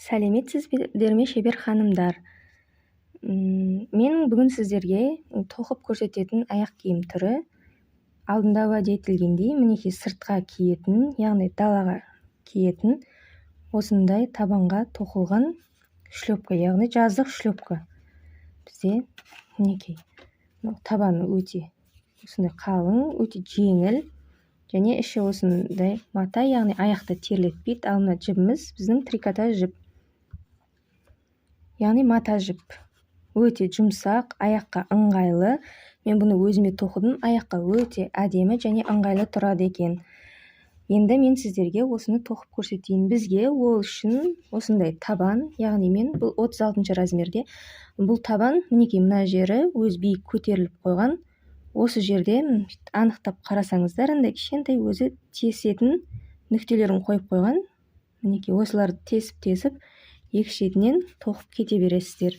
Сәлеметсіздер ме шебер ханымдар? Мен бүгін сіздерге тоқып көрсететін аяқ киім түрі алдында уәде етілгендей мінекей сыртқа киетін, яғни далаға киетін осындай табанға тоқылған шлепка, яғни жаздық шлепка. Бізде мінекей табаны өте осындай қалың, өте жеңіл және іші осындай мата, яғни аяқты терлетпейді. Ал мына жібіміз біздің трикотаж жіп, яғни мата жіп. Өте жұмсақ, аяққа ыңғайлы. Мен бұны өзіме тоқыдым. Аяққа өте әдемі және ыңғайлы тұрады екен. Енді мен сіздерге осыны тоқып көрсетейін. Бізге ол үшін осындай табан, яғни мен бұл 36 размерде. Бұл табан мінекей мына жері өз биік көтеріліп қойған. Осы жерде анықтап қарасаңыздар, андай кішкентай өзі тесетін нүктелерін қойып қойған. Мінекей осыларды тесіп екі шетінен тоқып кете бересіздер.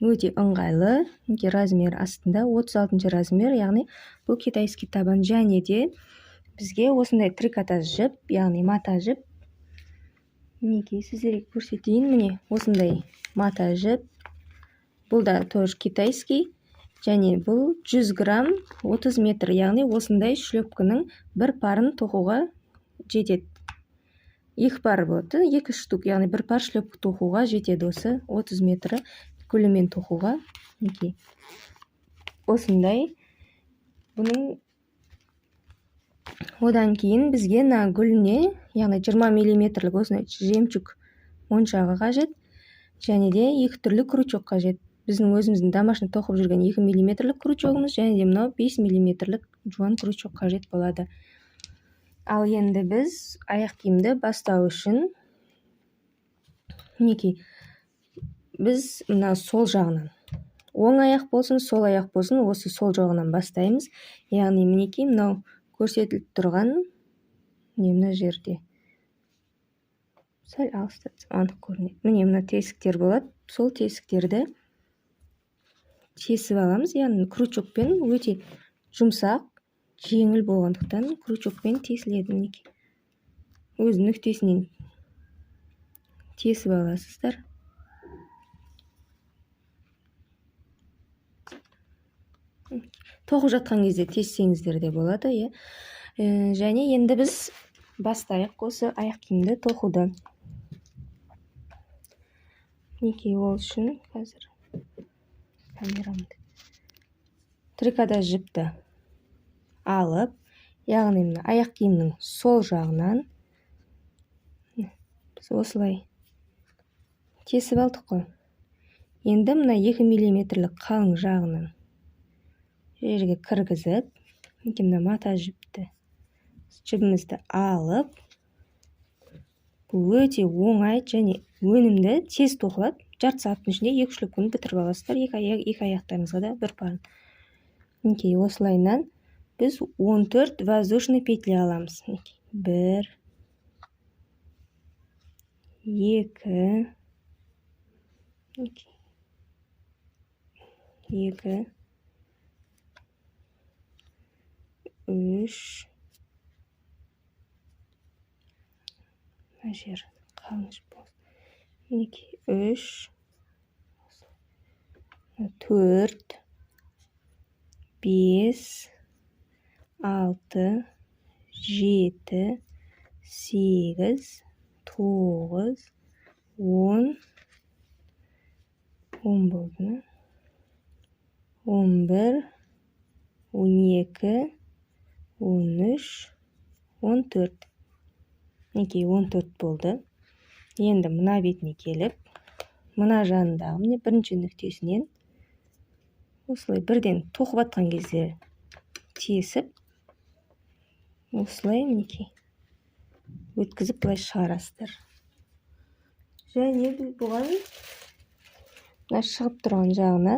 Өте ыңғайлы. Мінекей размер астында 36 размер, яғни бұл китайский табан. Және де бізге осындай трикотаж жіп, яғни мата жіп. Мінекей сіздерге көрсетейін. Міне осындай мата жіп. Бұл да тоже китайский. Және бұл 100 грамм 30 метр, яғни осындай шлепкінің бір парын тоқуға жетеді. Екі пар болады, 2 штук, яғни бір пар шлепка тоқуға жетеді. Осы 30 метрі гүлімен тоқуға. Осындай. Бұның одан кейін бізге на гүліне, яғни 20 миллиметрлік осындай жемчуг моншағы қажет. Және де екі түрлі крючок қажет. Біздің өзіміздің домашний тоқып жүрген 2 миллиметрлік крючогымыз, және де мынау 5 миллиметрлік жуан крючок қажет болады. Ал енді біз аяқ киімді бастау үшін мінекей біз мына сол жағынан, оң аяқ болсын, сол аяқ болсын, осы сол жағынан бастаймыз. Яғни мінекей мынау көрсетіліп тұрған мына жерде сәл алыстатсам анық көрінеді. Міне мына тесіктер болады. Сол тесіктерді тесіп аламыз. Яғни крючокпен өте жұмсақ, жеңіл болғандықтан крючокпен тесіледі. Мінекей өз нүктесінен тесіп аласыздар. Тоқып жатқан кезде тессеңіздер де болады. Және енді біз бастайық осы аяқ киімді тоқуды. Мінекей ол үшін қазір камерамды трикотаж жіпті алып, яғни мына аяқ киімнің сол жағынан біз осылай тесіп алдық қой. Енді мына 2 миллиметрлік қалың жағынан жерге кіргізіп, мына мата жібімізді алып, бұл өте оңай және өнімді, тез тоқылады. Жарты сағаттың ішінде 2 шлепканы бітіріп аласыздар. Екі аяқтарыңызға да бір парын. Мінекей осылайынан біз 14 воздушный петля аламыз. 1, 2, 2, 3, мына жер қалыңыш болды. 3, 4, 5, 6, 7, 8, 9, 10, 10 болды ма? 11, 12, 13, 14. Мінекей 14 болды. Енді мына бетіне келіп, мына жанындағы міне бірінші нүктесінен осылай бірден тоқып атқан кезде тесіп, осылай мінекей өткізіп былай шығарасыздар. Және біз бұған шығып тұрған жағына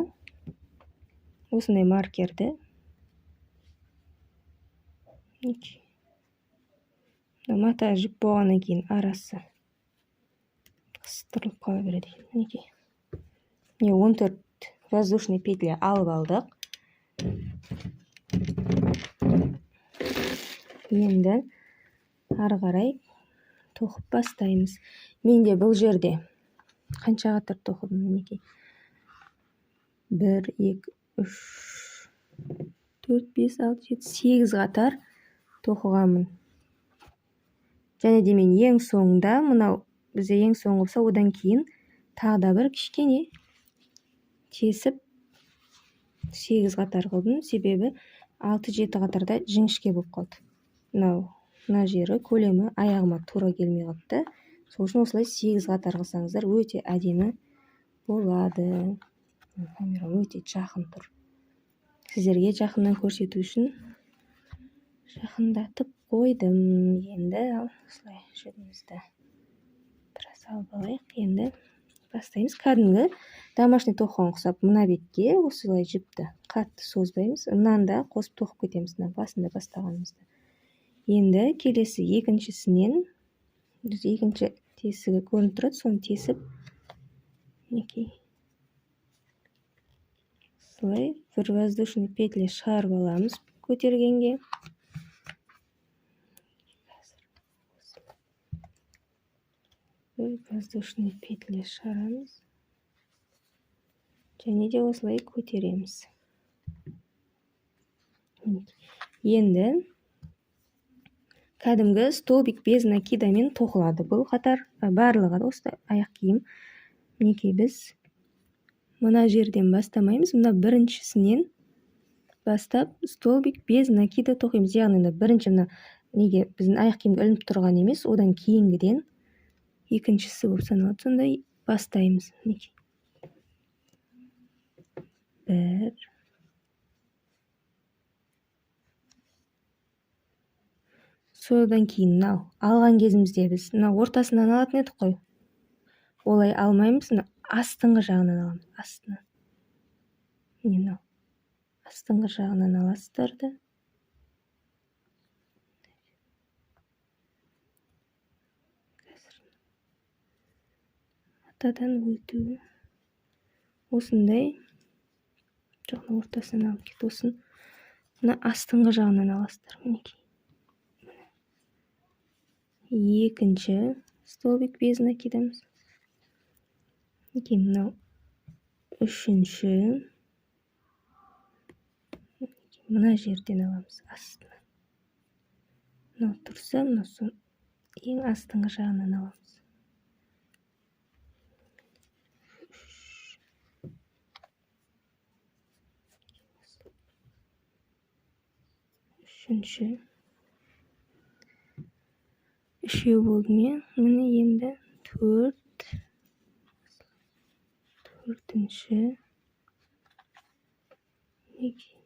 осындай маркерді мата жіп болғаннан кейін арасы қыстырылып қала береді. Мінекей 14 воздушный петля алып алдық. Енді ары қарай тоқып бастаймыз. Менде бұл жерде қанша қатар тоқыдым? Мінекей. 1, 2, 3, 4, 5, 6, 7, 8 қатар тоқығанмын. Және де мен ең соңында, мынау бізде ең соңғы болса, одан кейін тағы да бір кішкене тесіп 8 қатар қылдым. Себебі 6-7 қатарда жіңішке болып қалды. Мына жері көлемі аяғыма тура келмей қалды. Сол үшін осылай 8 қатар қылсаңыздар өте әдемі болады. Камерам өте жақын тұр. Сіздерге жақыннан көрсету үшін жақындатып қойдым. Енді осылай жібімізді тұра салып алайық. Енді бастаймыз. Кәдімгі домашний тоқыған ұқсап, мына бетке осылай жіпті қатты созбаймыз. Мынаны да қосып тоқып кетеміз. Басында бастағанымызды. Енді келесі екіншісінен екінші тесігі көрініп тұрады, соны тесіп, мінекей, осылай бір воздушный петля шығарып аламыз көтергенге. Бір воздушный петля шығарамыз. Және де осылай көтереміз. Енді кәдімгі столбик без накидамен тоқылады. Бұл қатар барлығы да осы аяқ киім. Мінекей біз мына жерден бастамаймыз. Мына біріншісінен бастап столбик без накида тоқимыз. Яғни бірінші неге біздің аяқ киімге ілініп тұрған емес, одан кейінгіден екіншісі болып саналады. Сондай бастаймыз. Мінекей. 1, содан кейін алған кезімізде біз ортасынан алатын едік қой. Олай алмаймыз, астыңғы жағынан аламыз. Астынан. Астыңғы жағынан аласыздар. Атадан өту. Осындай. Жоқ, ортасынан алып кет. Осын астыңғы жағынан аласыздар. Мінекей. Екінші столбик без накидамыз. Мынау үшінші. Мына жерден аламыз астынан. Мынау тұрса, мынау ең астыңғы жағынан аламыз. Үшінші. Үшеу болды ме? Міне енді 4. Төртінші. 5.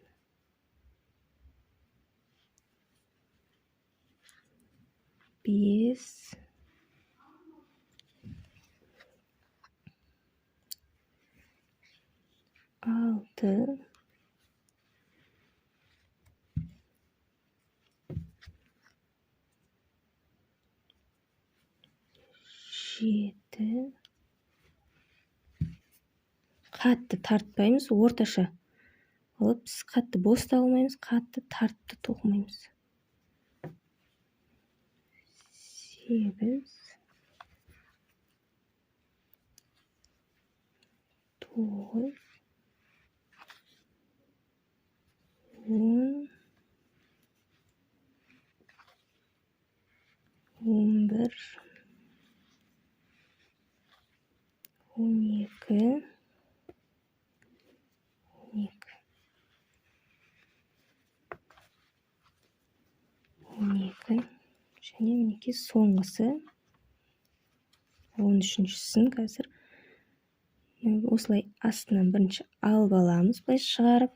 6. 7. Қатты тартпаймыз, орташа алып, біз қатты бос та алмаймыз, қатты тартты тоқымаймыз. 8. 9. 10. 11. 12. 12. Және мінекей соңғысы 13-шісін қазір осылай астынан бірінші алып аламыз, былай шығарып.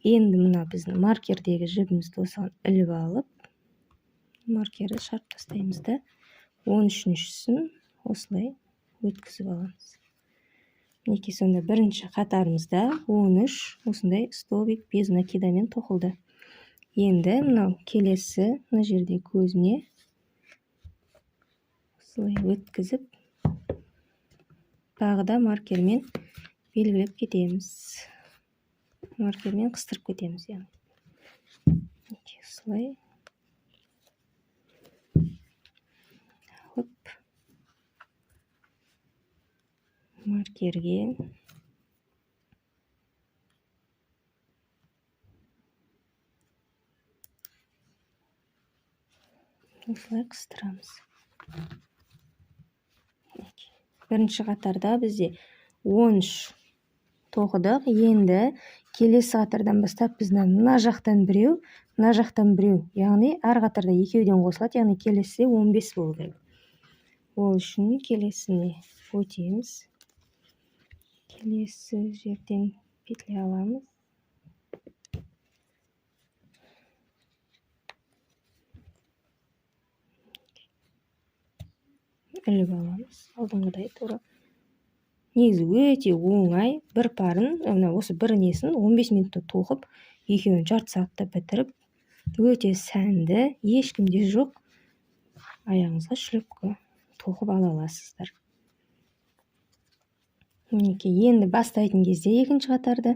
Енді мына біздің маркердегі жібімізді осыған іліп алып, маркерді шығарып тастаймыз да 13-шісін осылай өткізіп аламыз. Мінекей сонда бірінші қатарымызда 13 осындай столбик без накидамен тоқылды. Енді мынау келесі мына жерде көзіне осылай өткізіп, тағы да маркермен белгілеп кетеміз. Маркермен қыстырып кетеміз. Осылай. маркерге осылай қыстырамыз. Бірінші қатарда бізде 13 тоқыдық. Енді келесі қатардан бастап біз мына жақтан біреу, мына жақтан біреу, яғни әр қатарда екеуден қосылады, яғни келесі 15 болу керек. Ол үшін келесіне өтеміз. Келесі жерден петля аламыз. Іліп аламыз. Алдыңғыдай тура. Негізі өте оңай. Бір парын, осы бір несін 15 минутта тоқып, екеуін жарты сағатта бітіріп, өте сәнді, ешкімде жоқ. Аяғыңызға шлепкі тоқып ала аласыздар. Енді бастайтын кезде екінші қатарды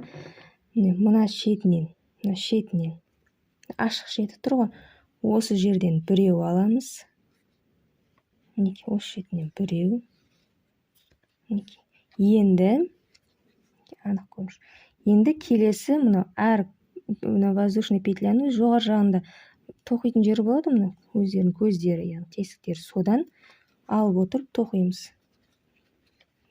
мына шетінен ашық шеті тұр ғой, осы жерден біреу аламыз. Осы шетінен біреу. Енді келесі мына воздушный петляны жоғар жағында тоқитын жері болады, мына өздерінің көздері, яғни тесіктері, содан алып отырып тоқимыз.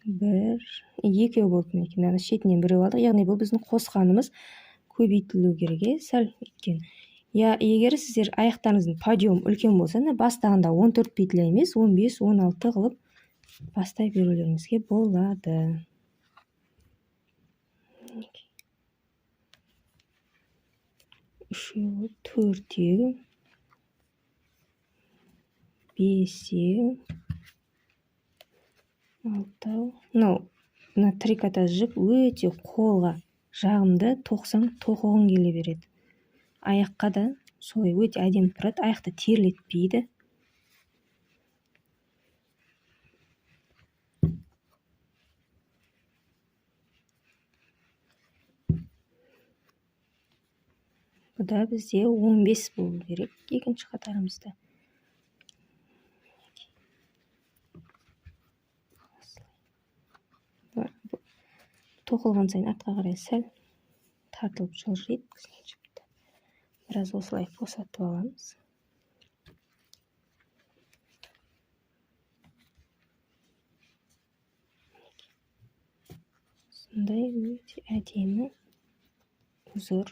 Екеу болды екен. Шетінен біреу алдық, яғни бұл біздің қосқанымыз көбейтілу керек, сәл еткен. Егер сіздер аяқтарыңыздың подъем үлкен болса, бастағанда 14 петля емес, 15-16 қылып бастай берулеріңізге болады. Үшеу, төртеу, бесеу, алтау. Мына трикотаж жіп өте қолға жағымды, тоқсаң тоқығың келе береді. Аяққа да солай өте әдемі тұрады, аяқты терлетпейді. Бұда бізде 15 болу керек екінші қатарымызда. Тоқылған сайын артқа қарай сәл тартылып жылжиды. Біраз осылай босатып аламыз. Сондай өте әдемі узор.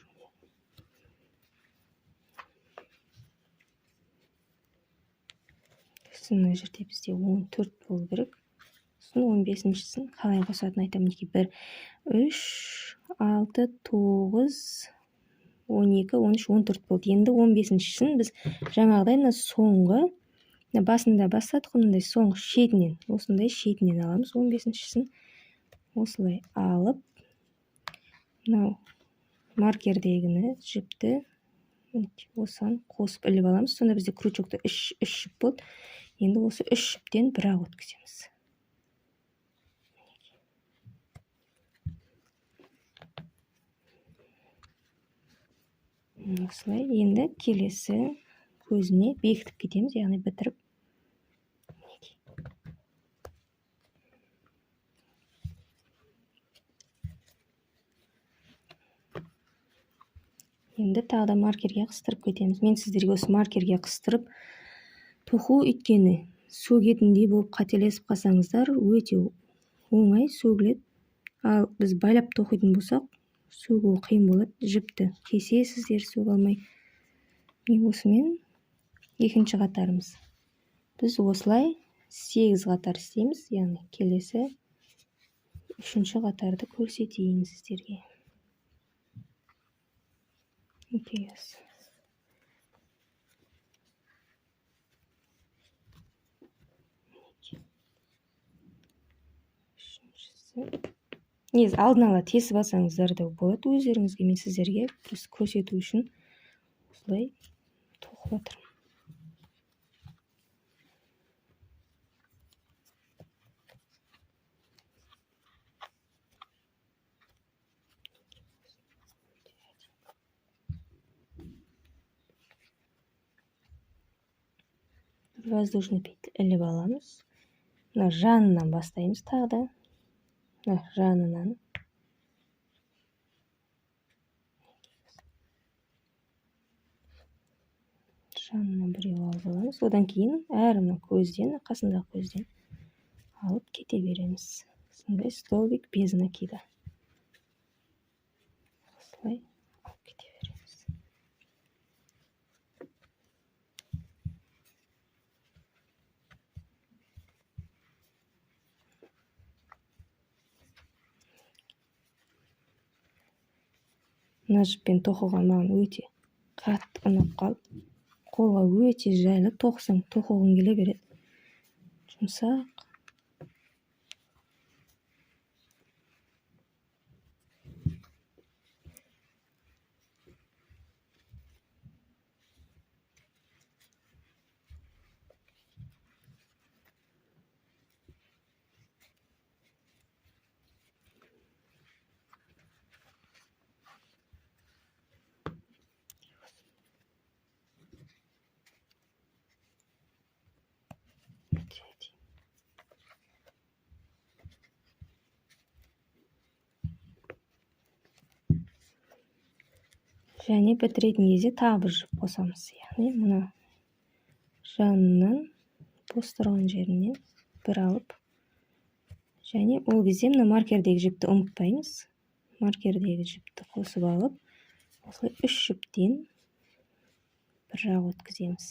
Мына жерде бізде 14 болу керек. Сосын 15-шісін қалай қосатынын айтамын. 1, 3, 6, 9, 12, 13, 14 болды. Енді 15-шісін біз жаңағыдай соңғы, басында бастадық, ондай соңғы шетінен, осындай шетінен аламыз. 15-шісін осылай алып, маркердегіні жіпті осыған қосып іліп аламыз. Сонда бізде крючокта 3 жіп болды. Енді осы 3 жіптен бір-ақ өткіземіз. Осылай. Енді келесі көзіне бекітіп кетеміз, яғни бітіріп. Енді тағы да маркерге қыстырып кетеміз. Мен сіздерге осы маркерге қыстырып тоқу, өйткені сөгетіндей болып қателесіп қалсаңыздар, өте оңай сөгіледі. Ал біз байлап тоқитын болсақ, сөгу қиын болады. Жіпті кесесіздер, сөге алмай. Осымен екінші қатарымыз. Біз осылай 8 қатар істейміз, яғни келесі үшінші қатарды көрсетейін сіздерге. Негізі алдын ала тесіп алсаңыздар да болады өздеріңізге, мен сіздерге көрсету үшін осылай тоқып отырмын. Воздушный петля іліп аламыз. Мына жанынан бастаймыз тағы да. жанынан біреу алып аламыз. Одан кейін әр мына көзден, қасындағы көзден алып кете береміз. Сондай столбик без накида. Осылай алып кете береміз. Мына жіппен тоқыған маған өте қатты ұнап қалды. Қолға өте жайлы, тоқысаң тоқығың келе береді. Жұмсақ. Және бітіретін кезде тағы бір жіп қосамыз. Яғни мына жанынан бос тұрған жерінен бір алып, және ол кезде мына маркердегі жіпті ұмытпаймыз. Маркердегі жіпті қосып алып, осылай 3 жіптен бір жақ өткіземіз.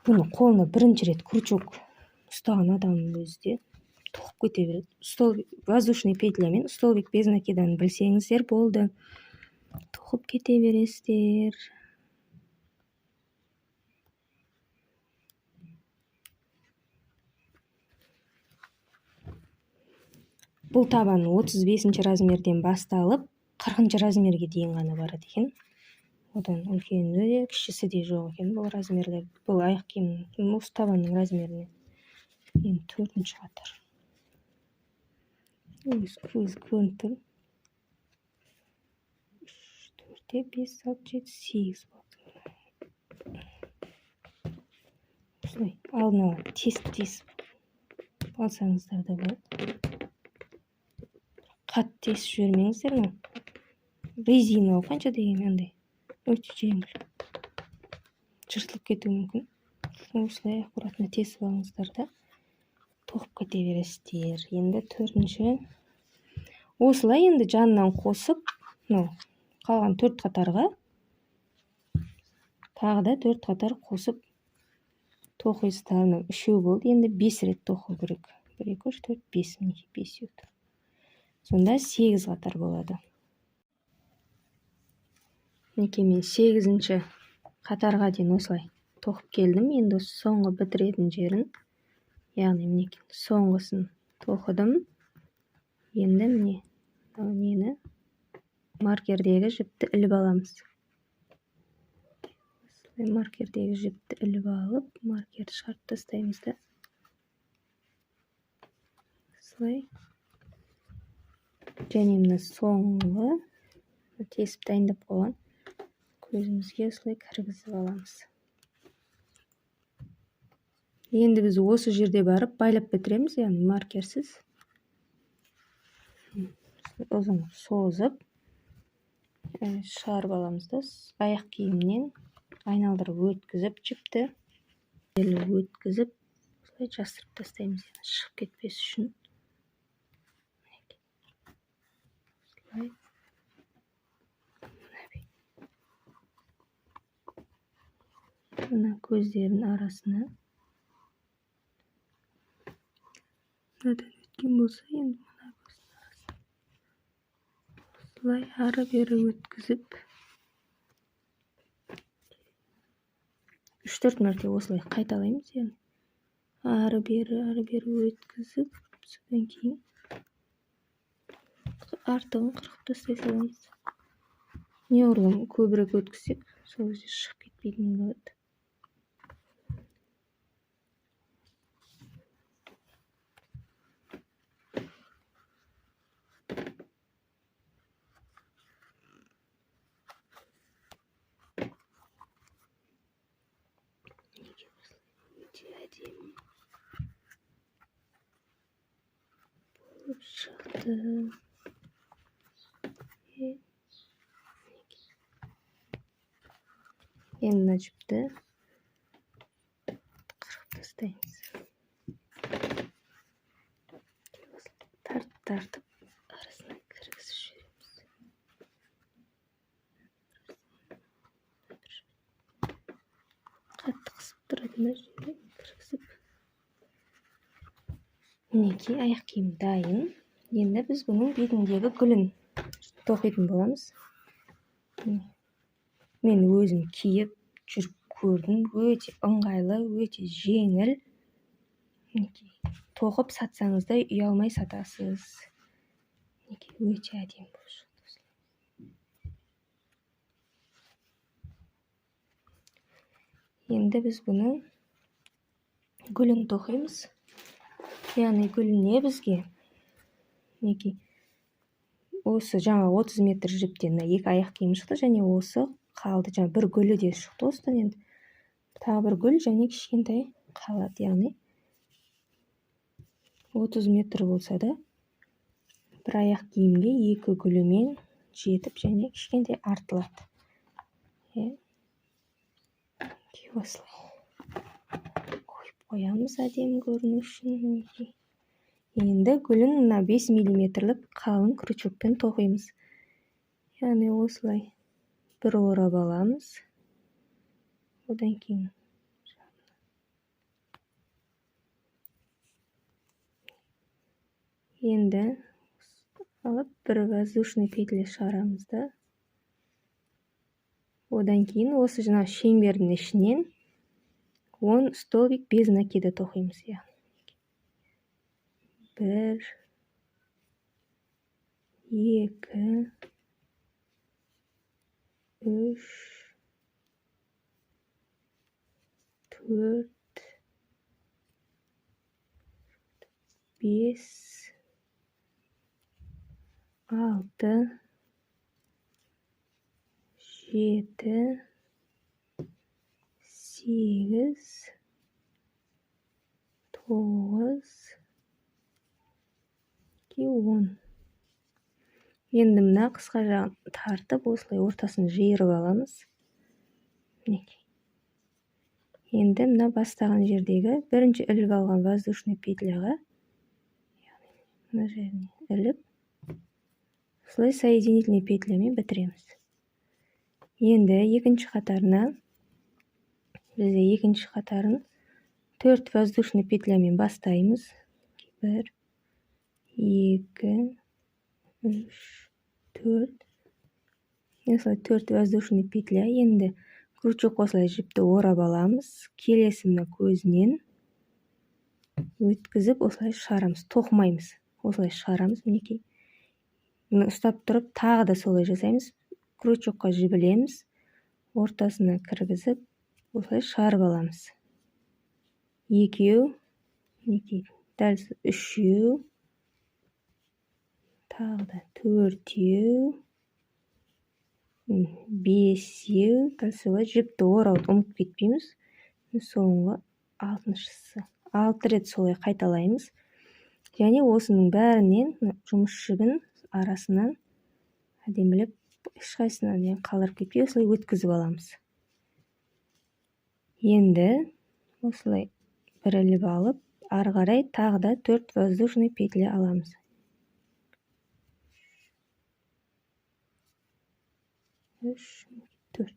Бұны қолына бірінші рет крючок ұстаған адамның өзі де тоқып кете береді. Воздушный петлямен столбик без накиданы білсеңіздер болды. Тоқып кете бересіздер. Бұл табан 35-ші размерден басталып 40-ші размерге дейін ғана барады екен. Одан үлкені де, кішісі де жоқ екен бұл размерлер. Бұл аяқ киімнің осы табанның размеріне. Енді 4-ші қатар. Көз көрініп тұр. 4-те 5, 6, 7, 8 болды. Осылай алдын ала тесіп алсаңыздар да болады. Қатты тесіп жібермеңіздер. Резиналы қанша дегенде өте жеңіл. Жыртылып кетуі мүмкін. Осылай аккуратно тесіп алыңыздар да тоқып кете бересіздер. Енді 4-ші. Осылай енді жанынан қосып, қалған 4 қатарға тағы да 4 қатар қосып тоқисыздар. 3 болды. Енді 5 рет тоқу керек. 1, 2, 3, 4, 5. Мінекей 5 өтті. Сонда 8 қатар болады. Мінекей мен 8-ші қатарға дейін осылай тоқып келдім. Енді соңғы бітіретін жерін, яғни мінекей соңғысын тоқыдым. Енді мені маркердегі жіпті іліп аламыз. Маркердегі жіпті іліп алып, маркерді шығарып тастаймыз да. Осылай. Және мына соңғы тесіп дайындап қойған көзімізге осылай кіргізіп аламыз. Енді біз осы жерде барып байлап бітіреміз, яғни маркерсіз. Ұзын созып шығарып аламыз да, аяқ киімнен айналдырып өткізіп жіпті, өткізіп осылай жастырып тастаймыз, шығып кетпес үшін. Мына көздердің арасына мынадан өткен болса, енді мына көздің арасына осылай ары-бері өткізіп 3-4 мәрте осылай қайталаймыз, яғни ары-бері өткізіп, содан кейін артығын қырқып тастай саламыз. Неғұрлым көбірек өткізсек, сол кезде шығып кетпейтін болады. Өте әдемі. шықты. Енді мына жіпті қырып тастаймыз. Тартып арасына кіргізіп жібереміз. Қатты қысып тұрады мына жерге кіргізіп. Мінекей, аяқ киім дайын. Енді біз бұның бетіндегі гүлін тоқитын боламыз. Мен өзім киіп жүріп көрдім. Өте ыңғайлы, өте жеңіл. Тоқып сатсаңыз да ұялмай сатасыз. Өте әдемі болып шықты. Енді біз бұны гүлін тоқимыз. Яғни гүліне бізге осы жаңа 30 метр жіптен екі аяқ киім шықты, және осы қалды. Жаңа бір гүлі де шықты осыдан. Енді тағы бір гүл және кішкентай қалады. Яғни 30 метр болса да бір аяқ киімге екі гүлімен жетіп және кішкентай артылады. Осылай қойып қоямыз әдемі көріну үшін. Енді гүлін 5 миллиметрлік қалың крючокпен тоқимыз. Яғни осылай бір орап аламыз. Одан кейін енді алып бір воздушный петля шығарамыз да. Одан кейін осы жаңа шеңбердің ішінен 10 столбик без накида тоқимыз. 1, 2, 3, 4, 5, 6, 7, 8, 9, 10. Енді мына қысқа жағын тартып, осылай ортасын жиырып аламыз. Енді мына бастаған жердегі бірінші іліп алған воздушный петляға мына жеріне іліп, осылай соединительный петлямен бітіреміз. Енді екінші қатарына бізде екінші қатарын 4 воздушный петлямен бастаймыз. 1, 2, 3, 4. Осылай 4 воздушный петля. Енді крючок осылай жіпті орап аламыз. Келесі мына көзінен өткізіп осылай шығарамыз. Тоқымаймыз. Осылай шығарамыз. Мінекей. Мұны ұстап тұрып, тағы да солай жасаймыз. Крючокқа жібілеміз. Ортасына кіргізіп, осылай шығарып аламыз. Екеу, дәл үшеу, тағы да төртеу, бесеу. Дәл солай жіпті орауды ұмытып кетпейміз. Соңғы алтыншысы. 6 рет солай қайталаймыз. Және осының бәрінен жұмыс жібін арасынан әдемілеп ешқайсысынан қалдырып кетпей осылай өткізіп аламыз. Енді осылай бір іліп алып, ары қарай тағы да 4 воздушный петля аламыз. 3, 4.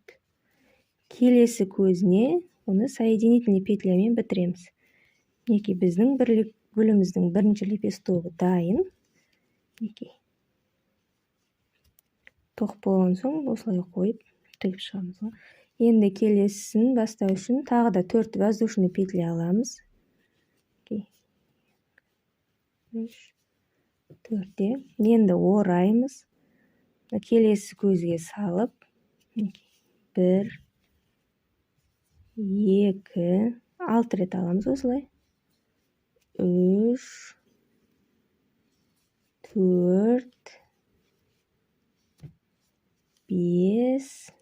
Келесі көзіне оны соединительный петлямен бітіреміз. Мінекей біздің гүліміздің бірінші лепестогы дайын. Тоқып болған соң осылай қойып тігіп шығамыз. Енді келесісін бастау үшін тағы да 4 воздушный петля аламыз. 4-те. Енді ораймыз. Келесі көзге салып, 1, 2, 6 рет аламыз осылай. 3, 4, 5,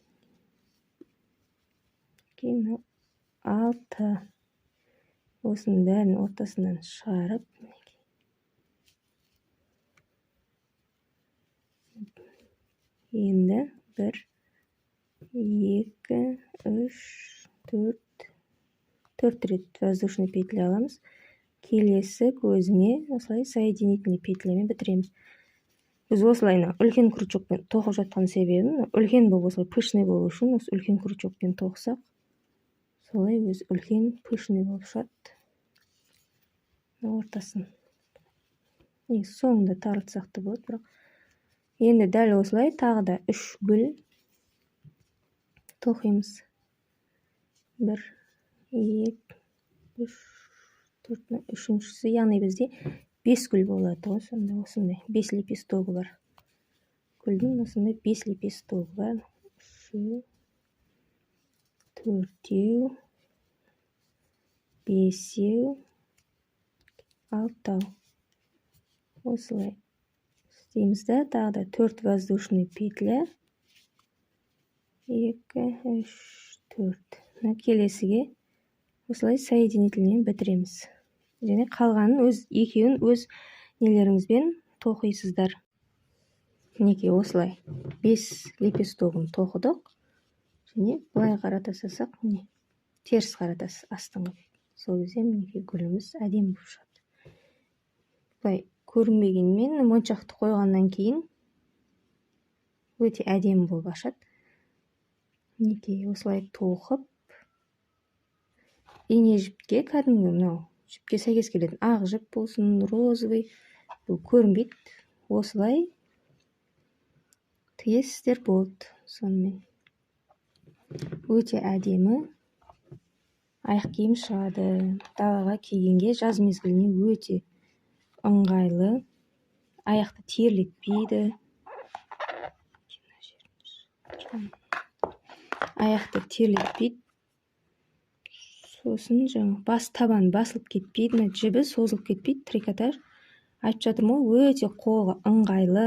6. Осының бәрін ортасынан шығарып, Енді 1, 2, 3, 4 рет воздушный петля аламыз. Келесі көзіне осылай соединительный петлямен бітіреміз. Біз осылайна үлкен крючокпен тоқып жатқан себебім, үлкен болып осылай пышный болу үшін осы үлкен крючокпен тоқсақ, солай өз үлкен пышный болып шығады. Ортасын. Соңында тарылтсақ та болады, бірақ енді дәл осылай тағы да 3 гүл тоқимыз. 1, 2, 3, 4, үшіншісі, яғни бізде 5 гүл болады ғой, сонда осындай 5 лепестогы бар. Гүлдің осындай 5 лепестогы бар. 3, 4, 5, 6. Осылай істейміз да, тағы да 4 воздушный петля. 2, 3, 4. Келесіге осылай соединительмен бітіреміз. Және қалғанын екеуін өз нелеріңізбен тоқисыздар. Мінекей осылай 5 лепестогын тоқыдық. Және былай қаратасақ, теріс қаратасыз астыңғы. Сол кезде мінекей гүліміз әдемі болып шығады. Былай көрінбегенмен моншақты қойғаннан кейін өте әдемі болып ашады. Мінекей осылай тоқып, ине жіпке, кәдімгі мынау жіпке сәйкес келетін ақ жіп болсын, розовый, бұл көрінбейді. Осылай тігесіздер болды. Сонымен өте әдемі аяқ киім шығады. Далаға кигенге жаз мезгіліне өте ыңғайлы. Аяқты терлетпейді. Аяқты терлетпейді. Сосын бас табан басылып кетпейді, жібі созылып кетпейді, трикотаж. Айтып жатырмын ғой, өте қолға ыңғайлы,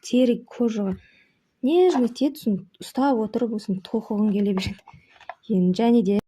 тері кожаға нежный тиеді, ұстап отырып, тоқығың келе береді. Және де